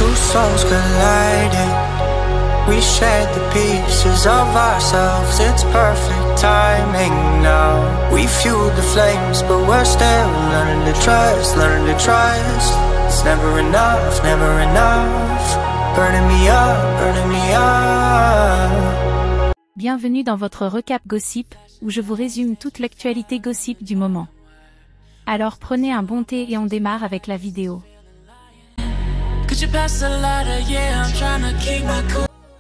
Two souls colliding. We shared the pieces of ourselves. It's perfect timing now. We fueled the flames, but we're still learning to trust, learning to trust. It's never enough, never enough. Burning me up, burning me up. Bienvenue dans votre recap gossip, où je vous résume toute l'actualité gossip du moment. Alors prenez un bon thé et on démarre avec la vidéo.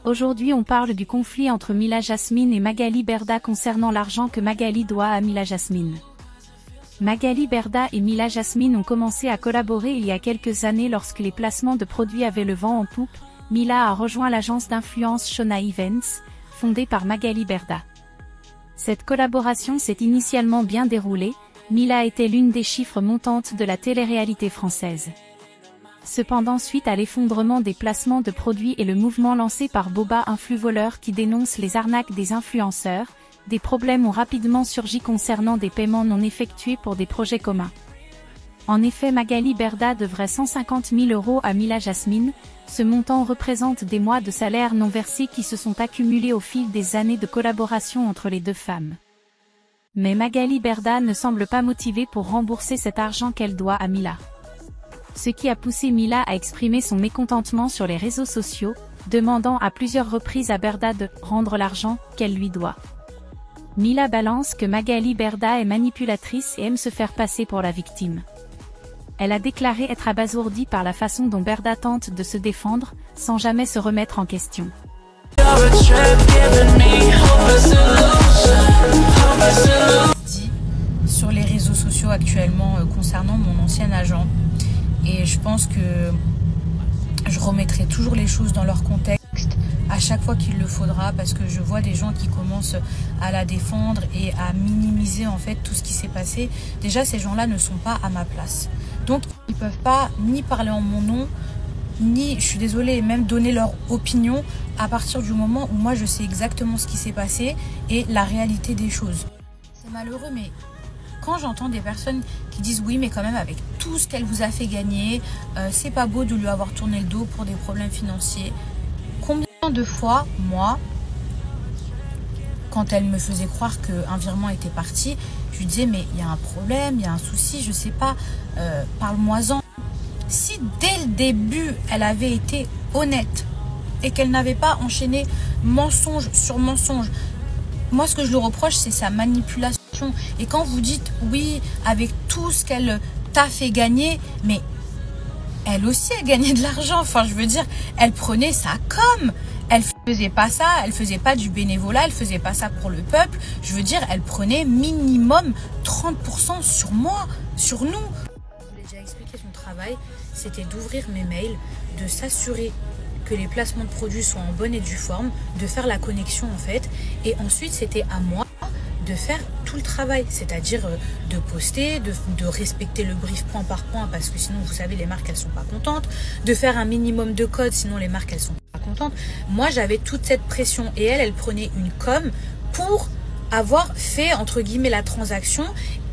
Aujourd'hui on parle du conflit entre Mila Jasmine et Magali Berda concernant l'argent que Magali doit à Mila Jasmine. Magali Berda et Mila Jasmine ont commencé à collaborer il y a quelques années lorsque les placements de produits avaient le vent en poupe. Mila a rejoint l'agence d'influence Shona Events, fondée par Magali Berda. Cette collaboration s'est initialement bien déroulée, Mila était l'une des chiffres montantes de la télé-réalité française. Cependant suite à l'effondrement des placements de produits et le mouvement lancé par Boba Influvoleur qui dénonce les arnaques des influenceurs, des problèmes ont rapidement surgi concernant des paiements non effectués pour des projets communs. En effet Magali Berda devrait 150 000 € à Mila Jasmine, ce montant représente des mois de salaire non versés qui se sont accumulés au fil des années de collaboration entre les deux femmes. Mais Magali Berda ne semble pas motivée pour rembourser cet argent qu'elle doit à Mila. Ce qui a poussé Mila à exprimer son mécontentement sur les réseaux sociaux, demandant à plusieurs reprises à Berda de rendre l'argent qu'elle lui doit. Mila balance que Magali Berda est manipulatrice et aime se faire passer pour la victime. Elle a déclaré être abasourdie par la façon dont Berda tente de se défendre, sans jamais se remettre en question. Dit sur les réseaux sociaux actuellement concernant mon ancien agent. Et je pense que je remettrai toujours les choses dans leur contexte à chaque fois qu'il le faudra, parce que je vois des gens qui commencent à la défendre et à minimiser en fait tout ce qui s'est passé. Déjà ces gens-là ne sont pas à ma place. Donc ils ne peuvent pas ni parler en mon nom, ni, je suis désolée, même donner leur opinion à partir du moment où moi je sais exactement ce qui s'est passé et la réalité des choses. C'est malheureux, mais quand j'entends des personnes qui disent oui mais quand même avec tout ce qu'elle vous a fait gagner, c'est pas beau de lui avoir tourné le dos pour des problèmes financiers. Combien de fois, moi, quand elle me faisait croire qu'un virement était parti, je lui disais mais il y a un problème, il y a un souci, je sais pas, parle-moi-en. Si dès le début elle avait été honnête et qu'elle n'avait pas enchaîné mensonge sur mensonge, moi ce que je lui reproche c'est sa manipulation. Et quand vous dites oui avec tout ce qu'elle t'a fait gagner, mais elle aussi a gagné de l'argent, enfin je veux dire, elle prenait ça comme, elle faisait pas ça, elle faisait pas du bénévolat, elle faisait pas ça pour le peuple, je veux dire elle prenait minimum 30% sur moi, sur nous. Je vous l'ai déjà expliqué, son travail c'était d'ouvrir mes mails, de s'assurer que les placements de produits soient en bonne et due forme, de faire la connexion en fait, et ensuite c'était à moi de faire tout le travail, c'est-à-dire de poster, de respecter le brief point par point, parce que sinon vous savez les marques elles sont pas contentes, de faire un minimum de code, sinon les marques elles sont pas contentes. Moi j'avais toute cette pression et elle prenait une com pour avoir fait entre guillemets la transaction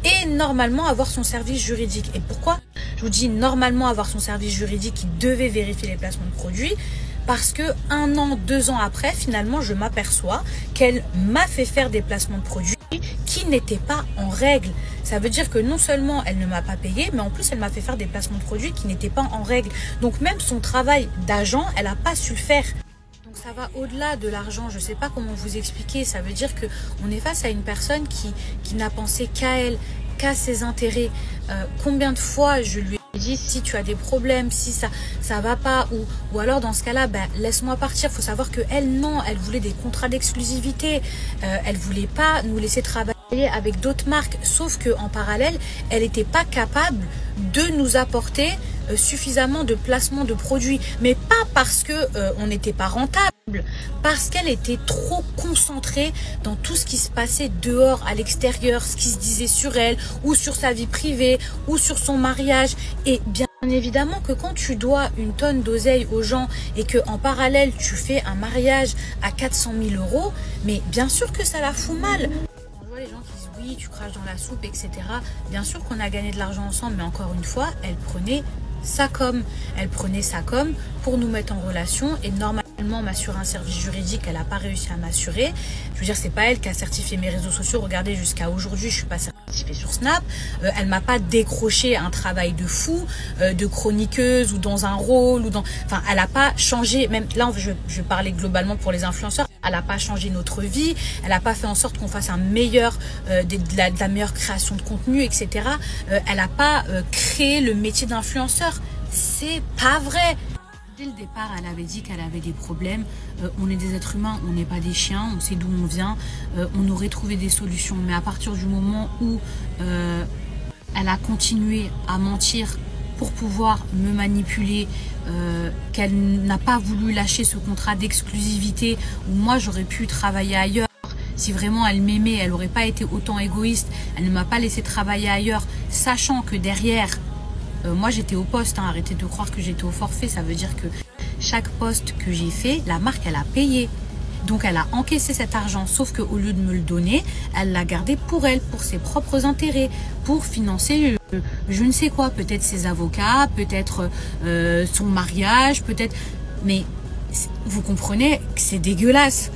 et normalement avoir son service juridique. Et pourquoi je vous dis normalement avoir son service juridique qui devait vérifier les placements de produits? Parce que 1 an, 2 ans après, finalement, je m'aperçois qu'elle m'a fait faire des placements de produits qui n'étaient pas en règle. Ça veut dire que non seulement elle ne m'a pas payé, mais en plus elle m'a fait faire des placements de produits qui n'étaient pas en règle. Donc même son travail d'agent, elle n'a pas su le faire. Donc ça va au-delà de l'argent, je ne sais pas comment vous expliquer. Ça veut dire qu'on est face à une personne qui n'a pensé qu'à elle, qu'à ses intérêts. Combien de fois je lui ai dit si tu as des problèmes, si ça va pas, ou alors dans ce cas-là, ben, laisse-moi partir. Il faut savoir que elle, non, elle voulait des contrats d'exclusivité, elle voulait pas nous laisser travailler avec d'autres marques, sauf que en parallèle, elle n'était pas capable de nous apporter suffisamment de placements de produits, mais pas parce que on n'était pas rentable, parce qu'elle était trop concentrée dans tout ce qui se passait dehors, à l'extérieur, ce qui se disait sur elle, ou sur sa vie privée, ou sur son mariage. Et bien évidemment que quand tu dois une tonne d'oseille aux gens et que en parallèle tu fais un mariage à 400 000 €, mais bien sûr que ça la fout mal. On voit les gens qui disent oui, tu craches dans la soupe, etc. Bien sûr qu'on a gagné de l'argent ensemble, mais encore une fois, elle prenait sa com. Elle prenait sa com pour nous mettre en relation et normalement m'assurer un service juridique, elle n'a pas réussi à m'assurer. Je veux dire, c'est pas elle qui a certifié mes réseaux sociaux. Regardez, jusqu'à aujourd'hui, je suis pas certifiée sur Snap. Elle m'a pas décroché un travail de fou, de chroniqueuse ou dans un rôle ou dans. Enfin, elle a pas changé. Même là, je parlais globalement pour les influenceurs. Elle n'a pas changé notre vie. Elle n'a pas fait en sorte qu'on fasse un meilleur, de la meilleure création de contenu, etc. Elle n'a pas créé le métier d'influenceur. C'est pas vrai. Dès le départ, elle avait dit qu'elle avait des problèmes. On est des êtres humains, on n'est pas des chiens, on sait d'où on vient. On aurait trouvé des solutions. Mais à partir du moment où elle a continué à mentir pour pouvoir me manipuler, qu'elle n'a pas voulu lâcher ce contrat d'exclusivité où moi j'aurais pu travailler ailleurs. Si vraiment elle m'aimait, elle n'aurait pas été autant égoïste. Elle ne m'a pas laissé travailler ailleurs, sachant que derrière, moi j'étais au poste, hein, arrêtez de croire que j'étais au forfait. Ça veut dire que chaque poste que j'ai fait, la marque elle a payé. Donc elle a encaissé cet argent, sauf qu'au lieu de me le donner, elle l'a gardé pour elle, pour ses propres intérêts, pour financer je ne sais quoi, peut-être ses avocats, peut-être son mariage, peut-être... Mais vous comprenez que c'est dégueulasse.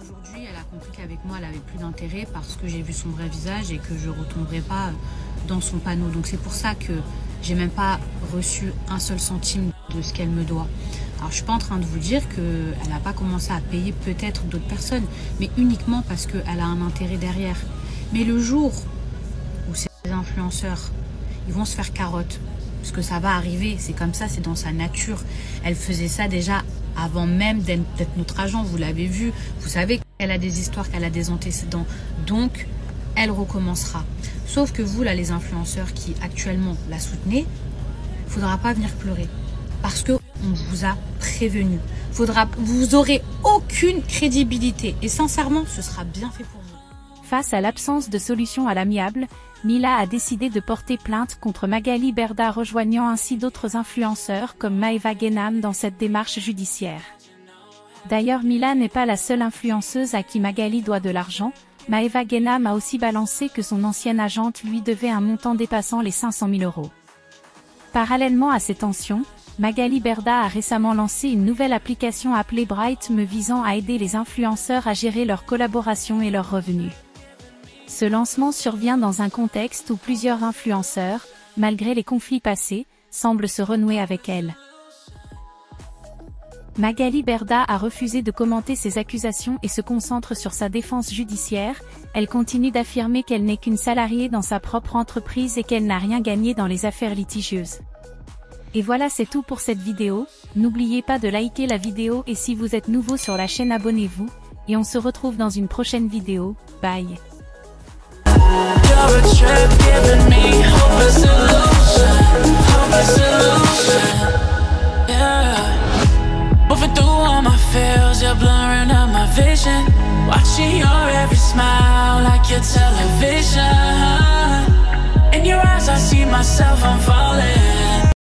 Aujourd'hui, elle a compris qu'avec moi, elle avait plus d'intérêt parce que j'ai vu son vrai visage et que je ne retomberai pas dans son panneau. Donc c'est pour ça que j'ai même pas reçu un seul centime de ce qu'elle me doit. Alors je suis pas en train de vous dire qu'elle n'a pas commencé à payer peut-être d'autres personnes, mais uniquement parce qu'elle a un intérêt derrière. Mais le jour où ces influenceurs, ils vont se faire carotte, parce que ça va arriver, c'est comme ça, c'est dans sa nature. Elle faisait ça déjà avant même d'être notre agent, vous l'avez vu. Vous savez qu'elle a des histoires, qu'elle a des antécédents. Donc, elle recommencera. Sauf que vous, là, les influenceurs qui actuellement la soutenez, il ne faudra pas venir pleurer. Parce qu'on vous a prévenu. Vous n'aurez aucune crédibilité. Et sincèrement, ce sera bien fait pour vous. Face à l'absence de solution à l'amiable, Mila a décidé de porter plainte contre Magali Berda, rejoignant ainsi d'autres influenceurs comme Maeva Genam dans cette démarche judiciaire. D'ailleurs, Mila n'est pas la seule influenceuse à qui Magali doit de l'argent. Maeva Genam a aussi balancé que son ancienne agente lui devait un montant dépassant les 500 000 €. Parallèlement à ces tensions, Magali Berda a récemment lancé une nouvelle application appelée Brightme visant à aider les influenceurs à gérer leurs collaborations et leurs revenus. Ce lancement survient dans un contexte où plusieurs influenceurs, malgré les conflits passés, semblent se renouer avec elle. Magali Berda a refusé de commenter ces accusations et se concentre sur sa défense judiciaire. Elle continue d'affirmer qu'elle n'est qu'une salariée dans sa propre entreprise et qu'elle n'a rien gagné dans les affaires litigieuses. Et voilà, c'est tout pour cette vidéo. N'oubliez pas de liker la vidéo et si vous êtes nouveau sur la chaîne, abonnez-vous. Et on se retrouve dans une prochaine vidéo. Bye. You're a trip giving me hopeless illusion, yeah. Moving through all my feels, you're blurring out my vision. Watching your every smile like your television. In your eyes I see myself, I'm falling.